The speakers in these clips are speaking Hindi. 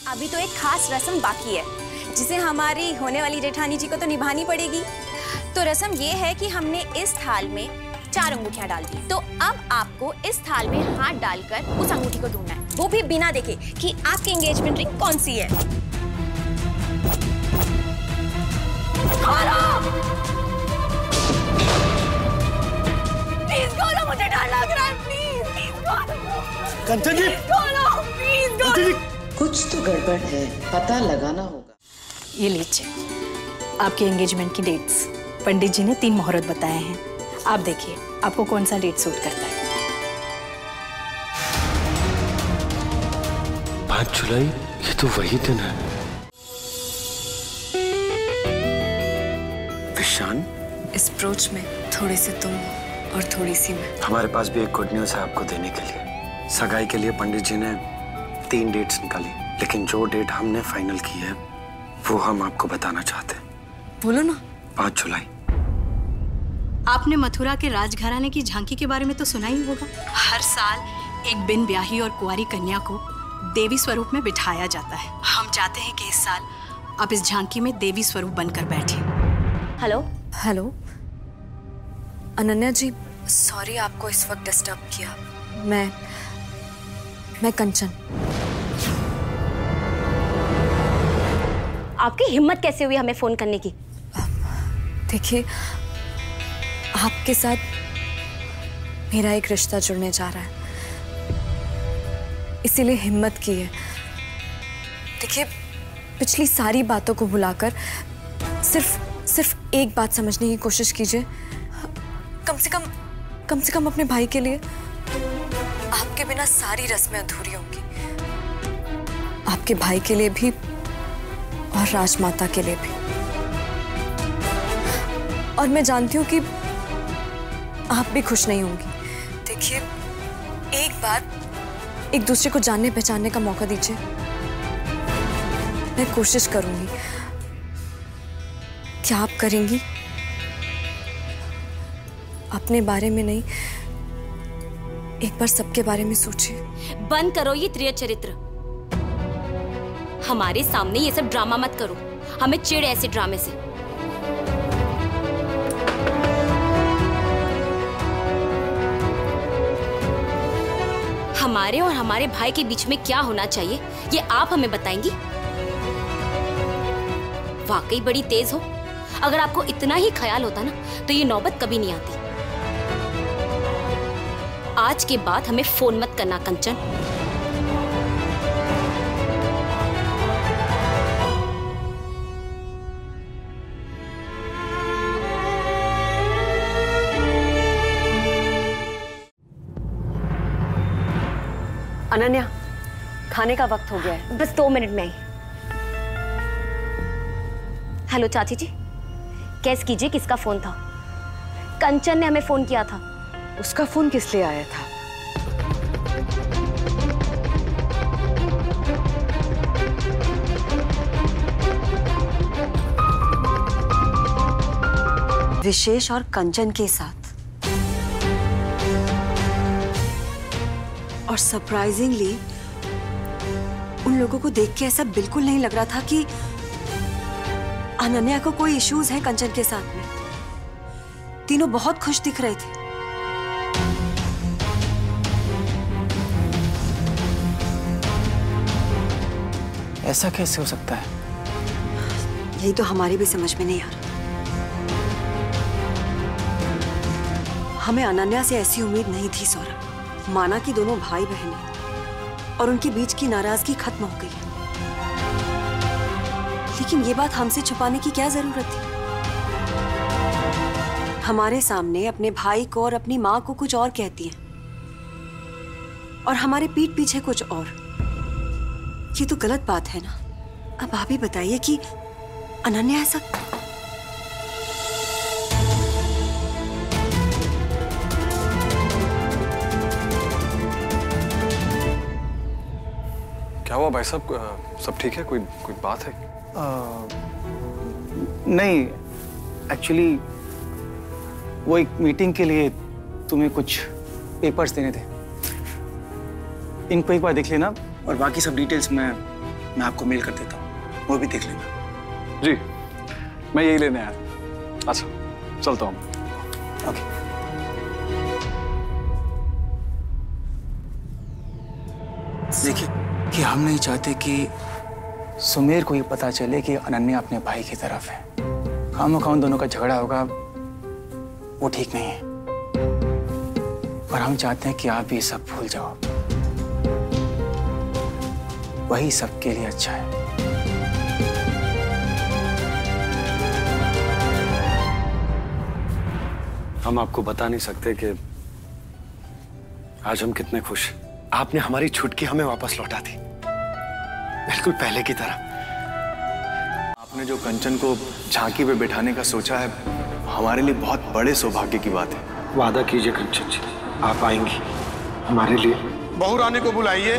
अभी तो एक खास रस्म बाकी है जिसे हमारी होने वाली जेठानी जी को तो निभानी पड़ेगी। तो रस्म ये है कि हमने इस थाल में 4 अंगूठियां डाल दी, तो अब आपको इस थाल में हाथ डालकर उस अंगूठी को ढूंढना है, वो भी बिना देखे कि आपकी एंगेजमेंट रिंग कौन सी है। प्लीज खोलो, मुझे डर लग रहा है। प्लीज खोलो। कंचन जी, प्लीज खोलो। कुछ तो गड़बड़ है, पता लगाना होगा। ये लीजिए आपके एंगेजमेंट की डेट्स। पंडित जी ने 3 मुहूर्त बताए हैं, आप देखिए आपको कौन सा डेट सूट करता है। 5 जुलाई, ये तो वही दिन है। विशान, इस ब्रोच में थोड़ी सी तुम और थोड़ी सी मैं। हमारे पास भी एक गुड न्यूज है आपको देने के लिए। सगाई के लिए पंडित जी ने 3 डेट्स निकाली, लेकिन जो डेट हमने फाइनल की है वो हम आपको बताना चाहते हैं। बोलो ना। 5 जुलाई। आपने मथुरा के राजघराने की झांकी के बारे में तो सुना ही होगा। हर साल एक बिन ब्याही और कुंवारी कन्या को देवी स्वरूप में बिठाया जाता है। हम चाहते हैं कि इस साल आप इस झांकी में देवी स्वरूप बनकर बैठे। हेलो हेलो अनन्या जी, सॉरी आपको इस वक्त डिस्टर्ब किया। मैं कंचन। आपकी हिम्मत कैसे हुई हमें फोन करने की? देखिए, आपके साथ मेरा एक रिश्ता जुड़ने जा रहा है, इसीलिए हिम्मत की है। देखिए, पिछली सारी बातों को भुलाकर सिर्फ एक बात समझने की कोशिश कीजिए। कम से कम अपने भाई के लिए। आपके बिना सारी रस्में अधूरी होंगी, आपके भाई के लिए भी और राजमाता के लिए भी। और मैं जानती हूँ कि आप भी खुश नहीं होंगी। देखिए, एक बार एक दूसरे को जानने पहचानने का मौका दीजिए। मैं कोशिश करूंगी। क्या आप करेंगी? अपने बारे में नहीं, एक बार सबके बारे में सोचिए। बंद करो ये त्रिय चरित्र। हमारे सामने ये सब ड्रामा मत करो, हमें चिढ़ ऐसे ड्रामे से। हमारे और हमारे भाई के बीच में क्या होना चाहिए ये आप हमें बताएंगी? वाकई बड़ी तेज हो। अगर आपको इतना ही ख्याल होता ना तो ये नौबत कभी नहीं आती। आज के बाद हमें फोन मत करना कंचन। अनन्या, खाने का वक्त हो गया है। बस 2 मिनट में आई। हेलो चाची जी, कैस कीजिए किसका फोन था? कंचन ने हमें फोन किया था। उसका फोन किस लिए आया था? विशेष और कंचन के साथ। और सरप्राइजिंगली उन लोगों को देख के ऐसा बिल्कुल नहीं लग रहा था कि अनन्या को कोई इश्यूज है कंचन के साथ में। तीनों बहुत खुश दिख रहे थे। ऐसा कैसे हो सकता है? यही तो हमारी भी समझ में नहीं आ रहा। हमें अनन्या से ऐसी उम्मीद नहीं थी सौरभ। माना कि दोनों भाई बहन हैं और उनके बीच की नाराजगी खत्म हो गई है, लेकिन ये बात हमसे छुपाने की क्या जरूरत थी? हमारे सामने अपने भाई को और अपनी माँ को कुछ और कहती हैं और हमारे पीठ पीछे कुछ और। ये तो गलत बात है ना। अब आप ही बताइए कि अनन्या ऐसा क्या हुआ भाई साहब? सब ठीक है? कोई बात है? नहीं, एक्चुअली वो एक मीटिंग के लिए तुम्हें कुछ पेपर्स देने थे। इनको एक बार देख लेना और बाकी सब डिटेल्स मैं मैं आपको मेल कर देता हूँ, वो भी देख लेना। जी, मैं यही लेने आया। अच्छा, चलता हूँ। ओके। देखिए कि हम नहीं चाहते कि सुमेर को ये पता चले कि अनन्या अपने भाई की तरफ है। खामोखा उन दोनों का झगड़ा होगा, वो ठीक नहीं है। और हम चाहते हैं कि आप ये सब भूल जाओ, वही सबके लिए अच्छा है। हम आपको बता नहीं सकते कि आज हम कितने खुश हैं। आपने हमारी छुटकी हमें वापस लौटा दी, बिल्कुल पहले की तरह। आपने जो कंचन को झांकी पे बिठाने का सोचा है, हमारे लिए बहुत बड़े सौभाग्य की बात है। वादा कीजिए कंचन जी, आप आएंगी हमारे लिए। बहू रानी को बुलाइए,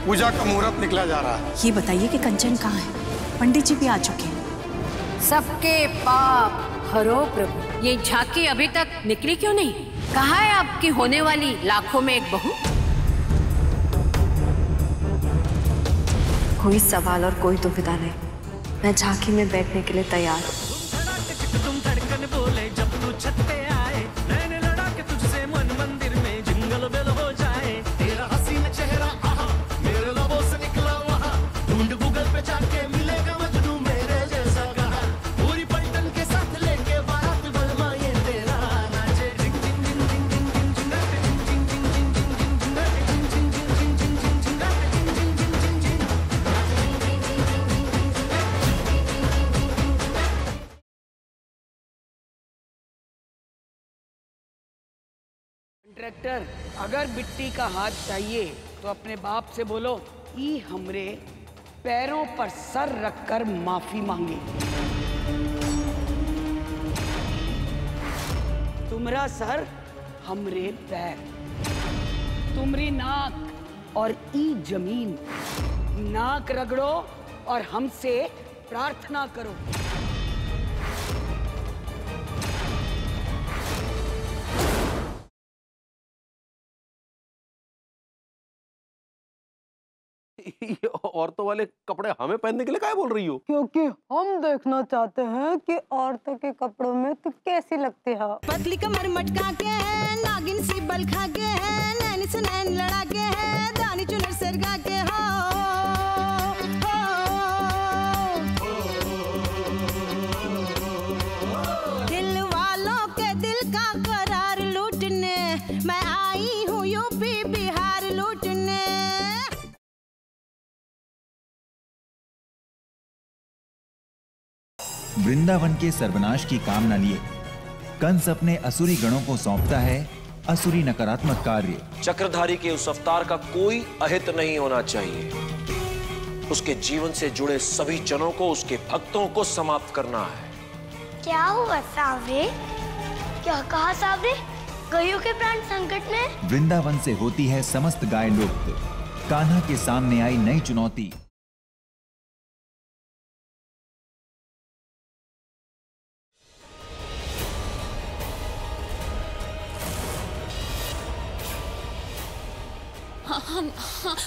पूजा का मुहूर्त निकला जा रहा है। ये बताइए कि कंचन कहाँ है? पंडित जी भी आ चुके हैं। सबके पाप हरो प्रभु। ये झांकी अभी तक निकली क्यों नहीं? कहाँ है आपकी होने वाली लाखों में एक बहू? कोई सवाल और कोई दुविधा नहीं, मैं झांकी में बैठने के लिए तैयार हूँ। कॉन्ट्रैक्टर, अगर बिट्टी का हाथ चाहिए तो अपने बाप से बोलो कि हमरे पैरों पर सर रखकर माफी मांगे। तुम्हारा सर हमरे पैर, तुम्हारी नाक और ई जमीन। नाक रगड़ो और हमसे प्रार्थना करो। औरतों वाले कपड़े हमें पहनने के लिए क्या बोल रही हो? क्योंकि हम देखना चाहते हैं कि औरतों के कपड़ों में तू कैसी लगती है। पतली कमर मटका के है, नागिन सी बल खा के है, नैन से नैन लड़ा के है, दानी चुनर सरगा के हो। दिल वालों के दिल का करार लूटने मैं आई हूँ यूपी बिहार लूटने। वृंदावन के सर्वनाश की कामना लिए कंस अपने असुरी गणों को सौंपता है असुरी नकारात्मक कार्य। चक्रधारी के उस अवतार का कोई अहित नहीं होना चाहिए। उसके जीवन से जुड़े सभी जनों को, उसके भक्तों को समाप्त करना है। क्या हुआ सांवरे? क्या कहा सांवरे? गायों के प्राण संकट में? वृंदावन से होती है समस्त गाय लुप्त। कान्हा के सामने आई नई चुनौती।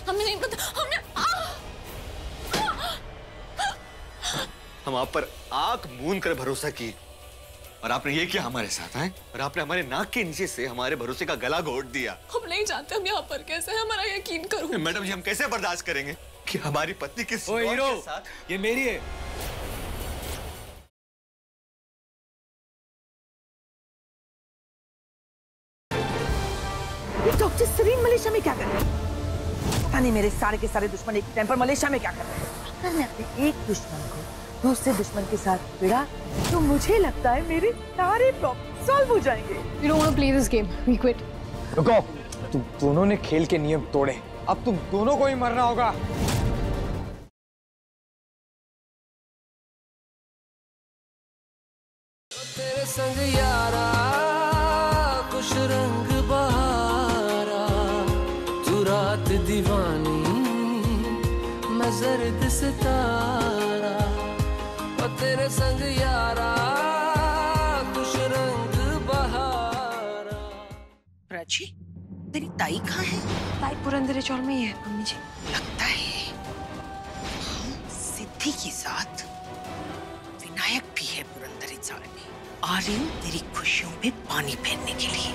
हमें नहीं पता। हम आप पर आंख मूंद कर भरोसा किए और आपने ये किया हमारे साथ हैं? और आपने हमारे नाक के नीचे से हमारे भरोसे का गला घोट दिया। हम नहीं जानते हम यहाँ पर कैसे हमारा यकीन करो। मैडम जी, हम कैसे बर्दाश्त करेंगे कि हमारी पत्नी किस हीरो के साथ? ये मेरी है। डॉक्टर सलीम मलेशिया में क्या कर रहे हैं? पता नहीं मेरे सारे के सारे दुश्मन एक टाइम पर मलेशिया में क्या कर रहे हैं। अगर मैं अपने एक दुश्मन को दूसरे दुश्मन के साथ भिड़ा तो मुझे लगता है मेरे सारे प्रॉब्लम सॉल्व हो जाएंगे। We don't want to play this game. We quit. रुको, तुम दोनों ने खेल के नियम तोड़े, अब तुम दोनों को ही मरना होगा। तेरे संग यारा कुछ रंग बहारा, तू रात दीवानी मैं जर्द सितारा। और तेरे संग यारा कुछ रंग बहारा। प्राची, तेरी ताई कहाँ है? ताई पुरंदरे चौल में ही है मम्मी जी। लगता है साथ ही साथ विनायक भी है पुरंदर इस जाल में। आ रही हूँ तेरी खुशियों में पानी फेरने के लिए।